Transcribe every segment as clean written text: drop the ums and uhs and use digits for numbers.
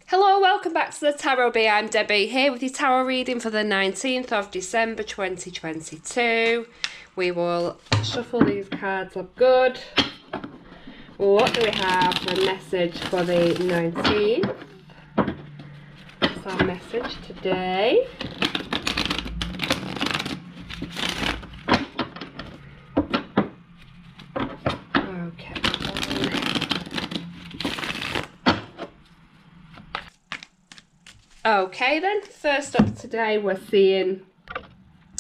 Hello, welcome back to the Tarot Bee. I'm Debbie here with your tarot reading for the 19th of December 2022. We will shuffle these cards up good. What do we have for a message for the 19th? That's our message today. Okay then, first up today we're seeing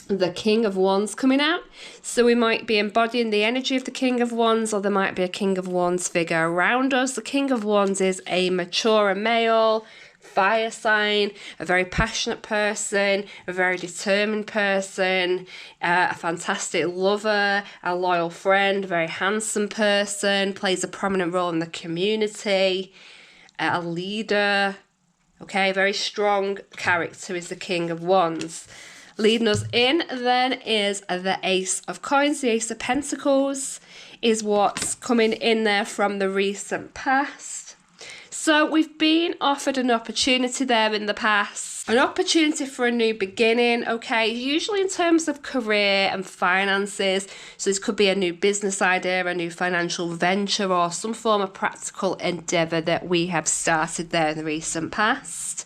the King of Wands coming out. So we might be embodying the energy of the King of Wands, or there might be a King of Wands figure around us. The King of Wands is a mature male, fire sign, a very passionate person, a very determined person, a fantastic lover, a loyal friend, a very handsome person, plays a prominent role in the community, a leader. Okay, very strong character is the King of Wands. Leading us in then is the Ace of Coins. The Ace of Pentacles is what's coming in there from the recent past. So we've been offered an opportunity there in the past. An opportunity for a new beginning, okay, usually in terms of career and finances. So this could be a new business idea, a new financial venture, or some form of practical endeavour that we have started there in the recent past.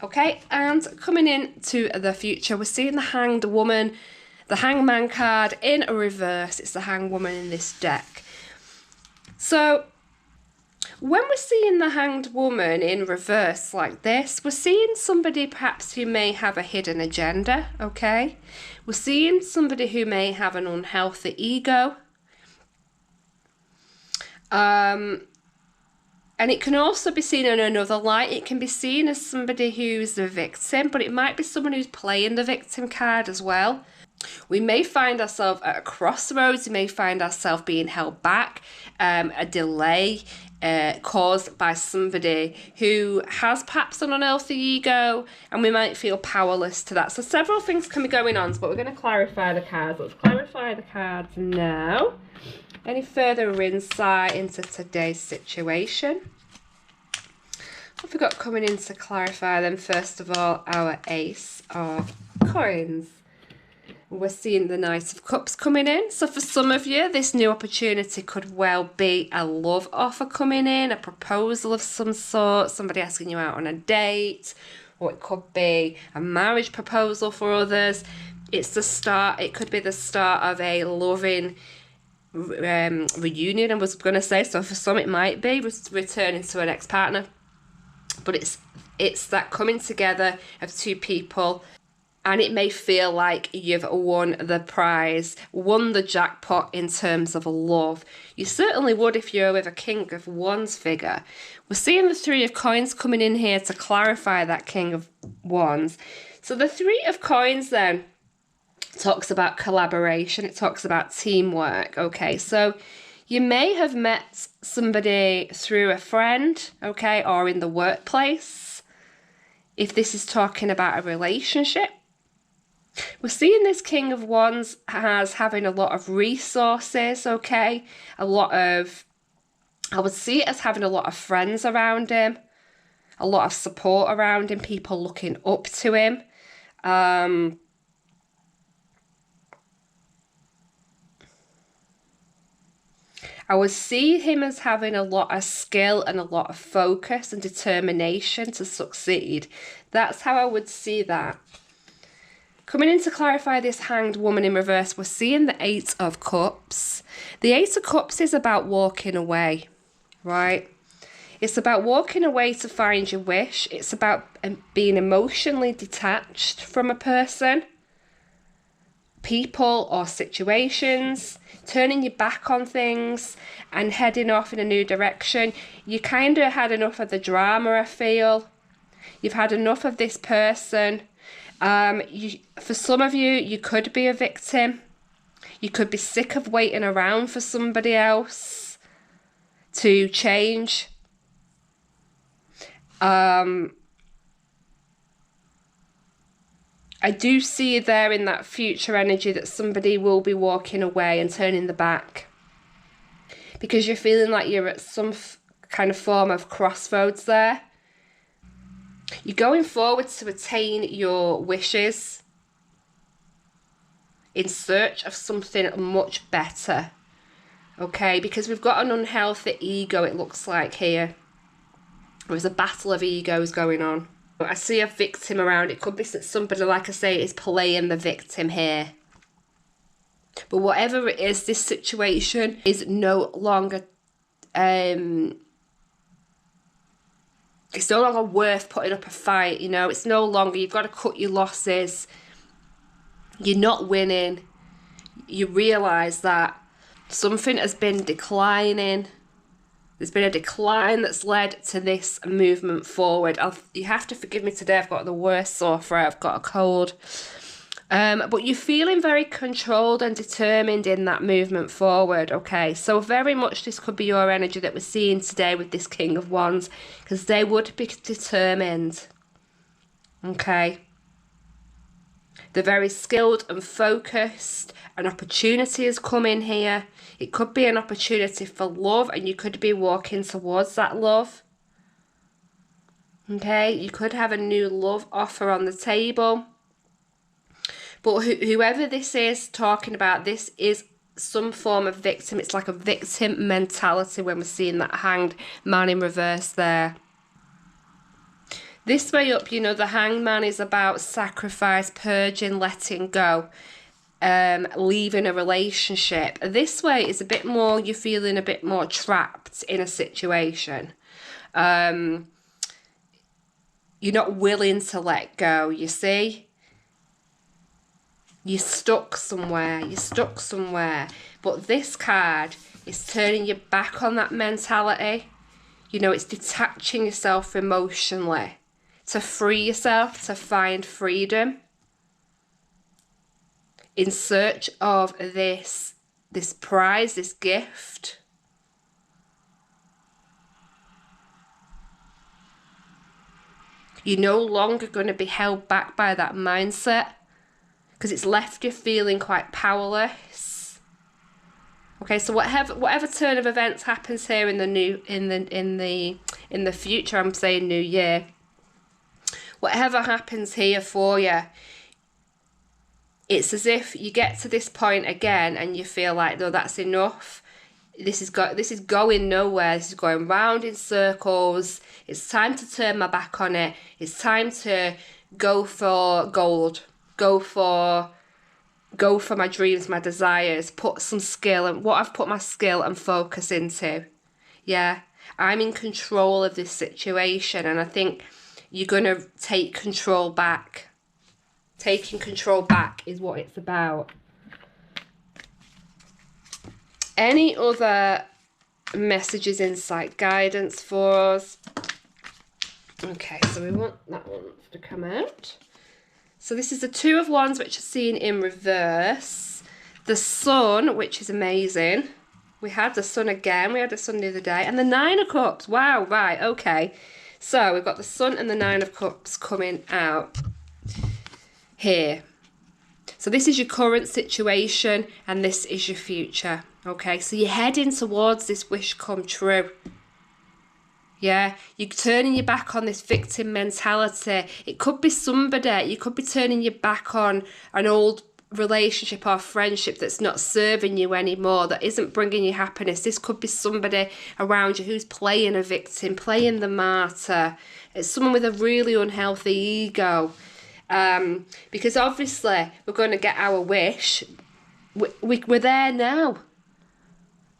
Okay, and coming into the future, we're seeing the Hanged Woman, the Hangman card in a reverse. It's the Hanged Woman in this deck. So when we're seeing the Hanged Woman in reverse like this, we're seeing somebody perhaps who may have a hidden agenda, okay? We're seeing somebody who may have an unhealthy ego. And it can also be seen in another light. It can be seen as somebody who's the victim, but it might be someone who's playing the victim card as well. We may find ourselves at a crossroads. We may find ourselves being held back, a delay caused by somebody who has perhaps an unhealthy ego, and we might feel powerless to that. So several things can be going on, but we're going to clarify the cards. Let's clarify the cards now. Any further insight into today's situation? What have we got coming in to clarify them? First of all, our Ace of Coins. We're seeing the Knight of Cups coming in. So for some of you, this new opportunity could well be a love offer coming in, a proposal of some sort, somebody asking you out on a date, or it could be a marriage proposal for others. It's the start, it could be the start of a loving reunion, I was going to say. So for some it might be returning to an ex-partner, but it's that coming together of two people, and it may feel like you've won the prize, won the jackpot in terms of love. You certainly would if you're with a King of Wands figure. We're seeing the Three of Coins coming in here to clarify that King of Wands. So the Three of Coins then talks about collaboration. It talks about teamwork. Okay, so you may have met somebody through a friend, okay, or in the workplace. If this is talking about a relationship, we're seeing this King of Wands as having a lot of resources, okay, I would see it as having a lot of friends around him, a lot of support around him, people looking up to him. I would see him as having a lot of skill and a lot of focus and determination to succeed. That's how I would see that. Coming in to clarify this Hanged Woman in reverse, we're seeing the Eight of Cups. The Eight of Cups is about walking away, right? It's about walking away to find your wish. It's about being emotionally detached from a person, people, or situations, turning your back on things and heading off in a new direction. You kind of had enough of the drama, I feel. You've had enough of this person. For some of you, you could be a victim. You could be sick of waiting around for somebody else to change. I do see there in that future energy that somebody will be walking away and turning the back. because you're feeling like you're at some kind of form of crossroads there. You're going forward to attain your wishes in search of something much better. Okay, because we've got an unhealthy ego, it looks like here. There's a battle of egos going on. I see a victim around. It could be that somebody, like I say, is playing the victim here. But whatever it is, this situation is no longer, it's no longer worth putting up a fight, you know. It's no longer, you've got to cut your losses. You're not winning. You realise that something has been declining. There's been a decline that's led to this movement forward. You have to forgive me today. I've got the worst sore throat. I've got a cold. But you're feeling very controlled and determined in that movement forward, okay? So very much this could be your energy that we're seeing today with this King of Wands, because they would be determined, okay? They're very skilled and focused. An opportunity has come in here. It could be an opportunity for love, and you could be walking towards that love. Okay, you could have a new love offer on the table. But whoever this is talking about, this is some form of victim. It's like a victim mentality when we're seeing that Hanged Man in reverse there. This way up, you know, the Hanged Man is about sacrifice, purging, letting go. Leaving a relationship. This way is a bit more, you're feeling a bit more trapped in a situation. You're not willing to let go, you see? You're stuck somewhere. But this card is turning you back on that mentality. You know, it's detaching yourself emotionally to free yourself, to find freedom. In search of this prize, this gift. You're no longer going to be held back by that mindset, because it's left you feeling quite powerless. Okay, so whatever turn of events happens here in the future, I'm saying new year. Whatever happens here for you, it's as if you get to this point again and you feel like, no, that's enough. This is going nowhere. This is going round in circles. It's time to turn my back on it. It's time to go for gold. Go for my dreams, my desires. Put some skill and what I've put my skill and focus into. Yeah, I'm in control of this situation, and I think you're gonna take control back. Taking control back is what it's about. Any other messages, insight, guidance for us? Okay, so we want that one to come out. So this is the Two of Wands, which is seen in reverse. The Sun, which is amazing. We had the Sun again. We had the Sun the other day. And the Nine of Cups. Wow, right, okay. So we've got the Sun and the Nine of Cups coming out here. So this is your current situation and this is your future. Okay, so you're heading towards this wish come true. Yeah, you're turning your back on this victim mentality. It could be somebody, you could be turning your back on an old relationship or friendship that's not serving you anymore, that isn't bringing you happiness. This could be somebody around you who's playing a victim, playing the martyr. It's someone with a really unhealthy ego. Because obviously we're going to get our wish. We're there now.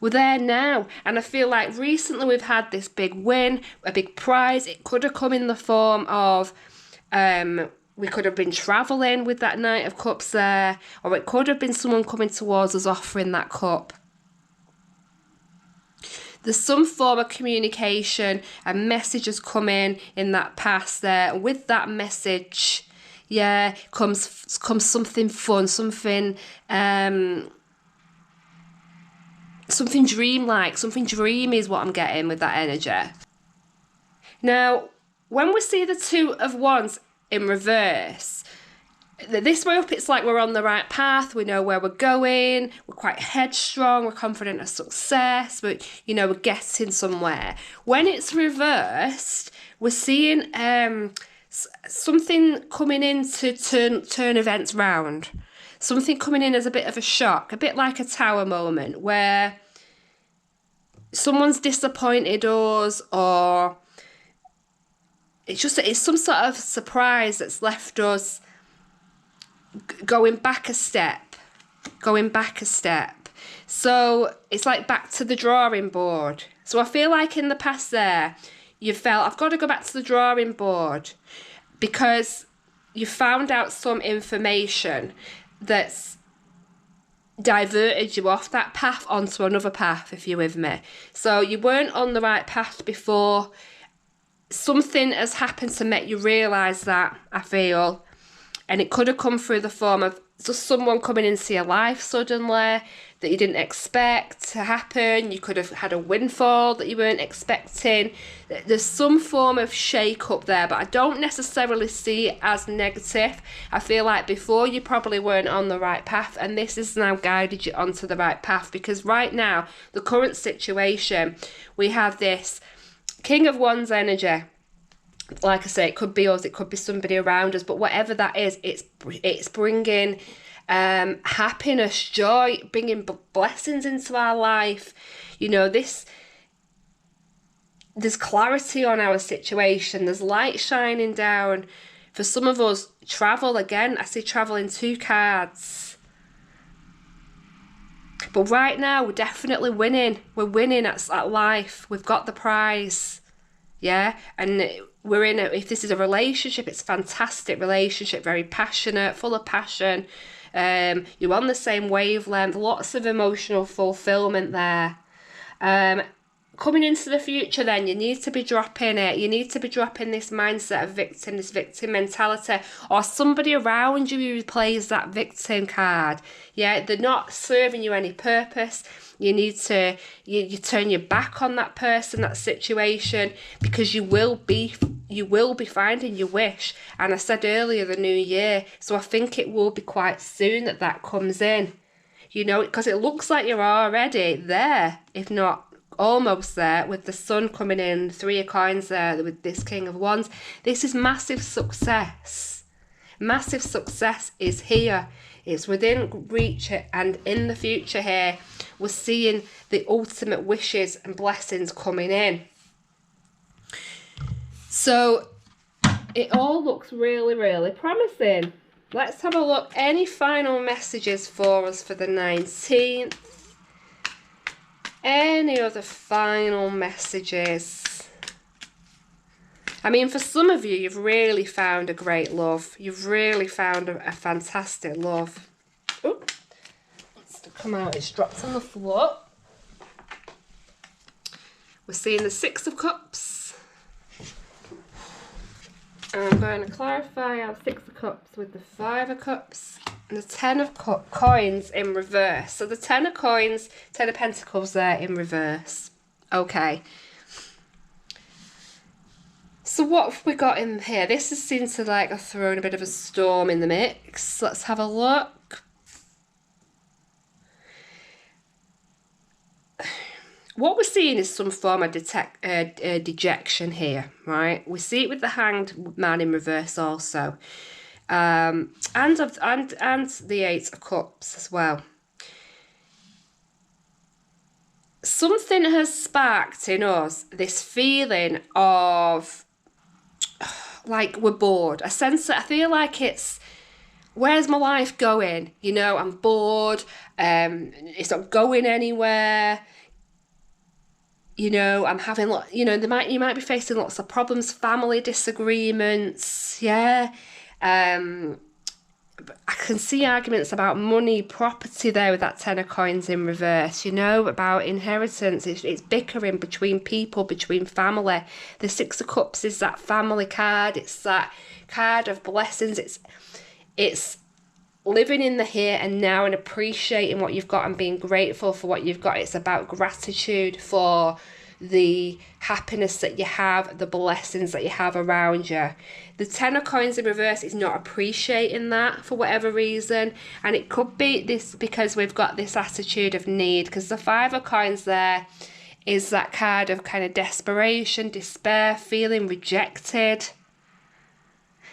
We're there now. And I feel like recently we've had this big win, a big prize. It could have come in the form of, we could have been travelling with that Knight of Cups there, or it could have been someone coming towards us offering that cup. There's some form of communication, a message has come in that past there. And with that message, yeah, comes something fun, something something dreamlike, something dreamy is what I'm getting with that energy. Now, when we see the Two of Wands in reverse, this way up, it's like we're on the right path. We know where we're going. We're quite headstrong. We're confident of success. But we're getting somewhere. When it's reversed, we're seeing something coming in to turn events round. Something coming in as a bit of a shock, a bit like a tower moment where someone's disappointed us, or it's some sort of surprise that's left us going back a step. So it's like back to the drawing board. So I feel like in the past there, you felt, I've got to go back to the drawing board because you found out some information that's diverted you off that path onto another path, if you're with me. So you weren't on the right path before. Something has happened to make you realise that, I feel. And it could have come through the form of just someone coming into your life suddenly that you didn't expect to happen. You could have had a windfall that you weren't expecting. There's some form of shake-up there, but I don't necessarily see it as negative. I feel like before you probably weren't on the right path, and this has now guided you onto the right path, because right now, the current situation, we have this King of Wands energy. Like I say, it could be us, it could be somebody around us, but whatever that is, it's bringing happiness, joy, bringing blessings into our life. There's clarity on our situation. There's light shining down. For some of us, travel, again, I see travel in 2 cards. But right now, we're definitely winning. We're winning at life. We've got the prize. Yeah, and we're in if this is a relationship, it's a fantastic relationship, very passionate, full of passion. You're on the same wavelength, lots of emotional fulfillment there. Coming into the future then, you need to be dropping it. You need to be dropping this mindset of victim, this victim mentality, or somebody around you who plays that victim card. Yeah, they're not serving you any purpose. You need to, you turn your back on that person, that situation, because you will be finding your wish. And I said earlier, the new year, so I think it will be quite soon that comes in. Because it looks like you're already there, if not almost there, with the sun coming in, 3 of coins there with this King of Wands. This is massive success. Massive success is here. It's within reach, and in the future here, we're seeing the ultimate wishes and blessings coming in. So it all looks really, really promising. Let's have a look. Any final messages for us for the 19th? Any other final messages? I mean, for some of you, you've really found a great love. You've really found a fantastic love. Oop. It's to come out. It's dropped on the floor. We're seeing the 6 of Cups. And I'm going to clarify our 6 of Cups with the 5 of Cups and the 10 of coins in reverse. So the 10 of coins, 10 of Pentacles there in reverse. Okay. So what have we got in here? This seems to like have thrown a bit of a storm in the mix. Let's have a look. What we're seeing is some form of dejection here, right? We see it with the Hanged Man in reverse also. And the 8 of Cups as well. Something has sparked in us this feeling of like we're bored. I feel like it's, where's my life going? I'm bored. It's not going anywhere. I'm having you might be facing lots of problems, family disagreements. Yeah. I can see arguments about money, property there with that 10 of coins in reverse, about inheritance. It's bickering between people, between family. The 6 of Cups is that family card. It's that card of blessings. It's living in the here and now and appreciating what you've got and being grateful for what you've got. It's about gratitude for the happiness that you have, the blessings that you have around you. The Ten of Coins in reverse is not appreciating that for whatever reason, and it could be this because we've got this attitude of need, because the Five of Coins there is that card of kind of desperation, despair, feeling rejected.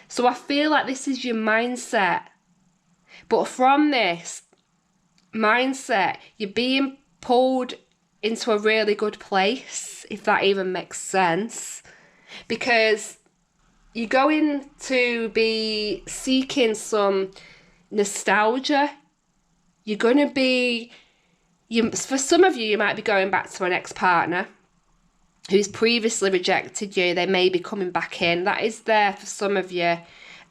So I feel like this is your mindset. But from this mindset, you're being pulled into a really good place, if that even makes sense. Because you're going to be seeking some nostalgia. You're going to be... for some of you, you might be going back to an ex-partner who's previously rejected you. They may be coming back in. That is there for some of you.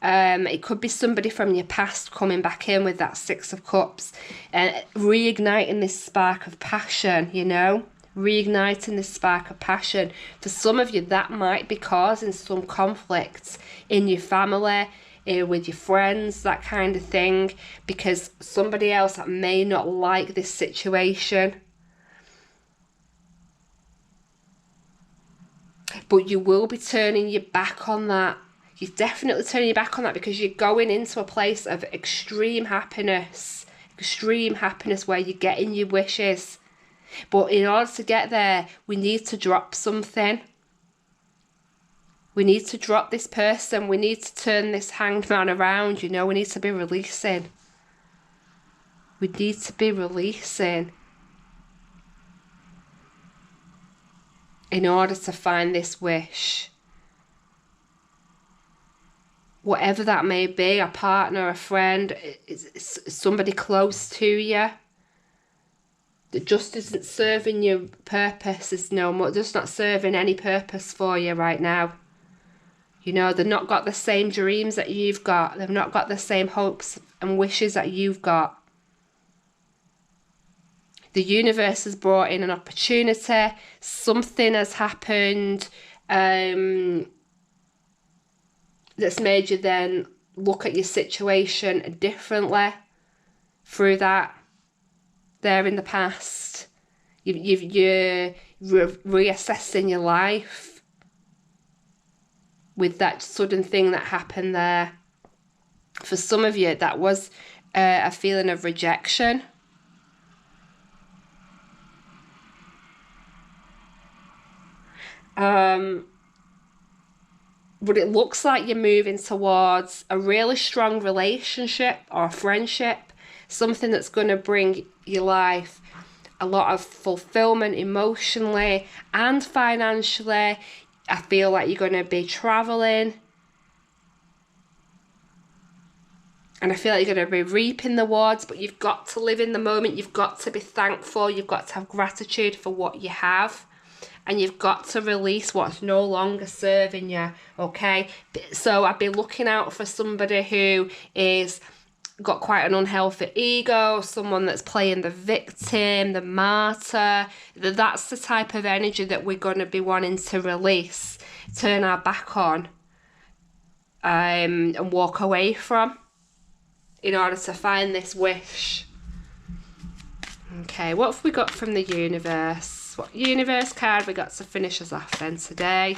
It could be somebody from your past coming back in with that Six of Cups and reigniting this spark of passion, you know, reigniting this spark of passion. For some of you, that might be causing some conflicts in your family, with your friends, that kind of thing, because somebody else that may not like this situation. But you will be turning your back on that. You're definitely turning your back on that because you're going into a place of extreme happiness where you're getting your wishes. But in order to get there, we need to drop something. We need to drop this person. We need to turn this hanged man around, you know. We need to be releasing. We need to be releasing in order to find this wish. Whatever that may be, a partner, a friend, it's somebody close to you that just isn't serving your purpose, is just not serving any purpose for you right now. You know, they've not got the same dreams that you've got. They've not got the same hopes and wishes that you've got. The universe has brought in an opportunity. Something has happened that's made you then look at your situation differently through that there in the past. You're reassessing your life with that sudden thing that happened there. For some of you, that was a feeling of rejection. But it looks like you're moving towards a really strong relationship or a friendship, something that's going to bring your life a lot of fulfillment emotionally and financially. I feel like you're going to be traveling. And I feel like you're going to be reaping the rewards, but you've got to live in the moment. You've got to be thankful. You've got to have gratitude for what you have. And you've got to release what's no longer serving you, okay? So I'd be looking out for somebody who is got quite an unhealthy ego, someone that's playing the victim, the martyr. That's the type of energy that we're going to be wanting to release, turn our back on, and walk away from in order to find this wish. Okay, what have we got from the universe? What universe card we got to finish us off then today?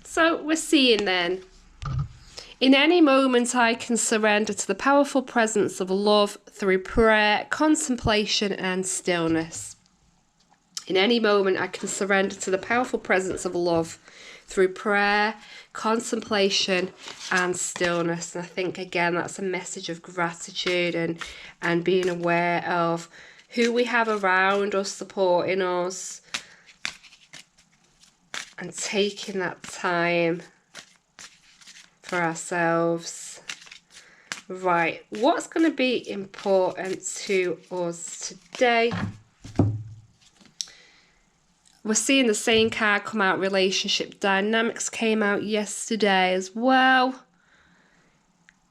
So we're seeing then, in any moment I can surrender to the powerful presence of love through prayer, contemplation and stillness. In any moment I can surrender to the powerful presence of love through prayer, contemplation and stillness. And I think again that's a message of gratitude and being aware of who we have around us, supporting us, and taking that time for ourselves. Right, what's going to be important to us today? We're seeing the same card come out, relationship dynamics came out yesterday as well.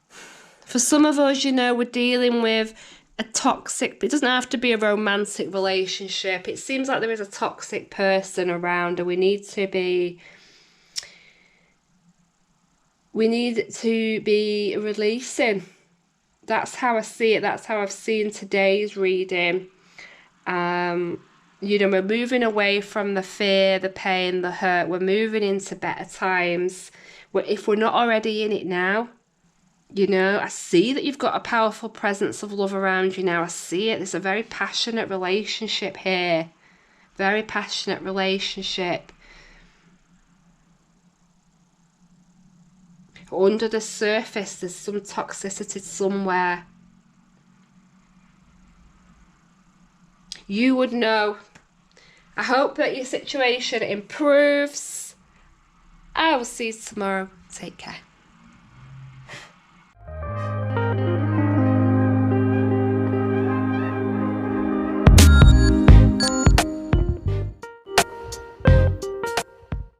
For some of us, you know, we're dealing with a toxic, but it doesn't have to be a romantic relationship. It seems like there is a toxic person around and we need to be releasing. That's how I see it. That's how I've seen today's reading. You know, we're moving away from the fear, the pain, the hurt. We're moving into better times. If we're not already in it now, you know, I see that you've got a powerful presence of love around you now. I see it. There's a very passionate relationship here. Very passionate relationship. Under the surface, there's some toxicity somewhere. You would know. I hope that your situation improves. I will see you tomorrow. Take care.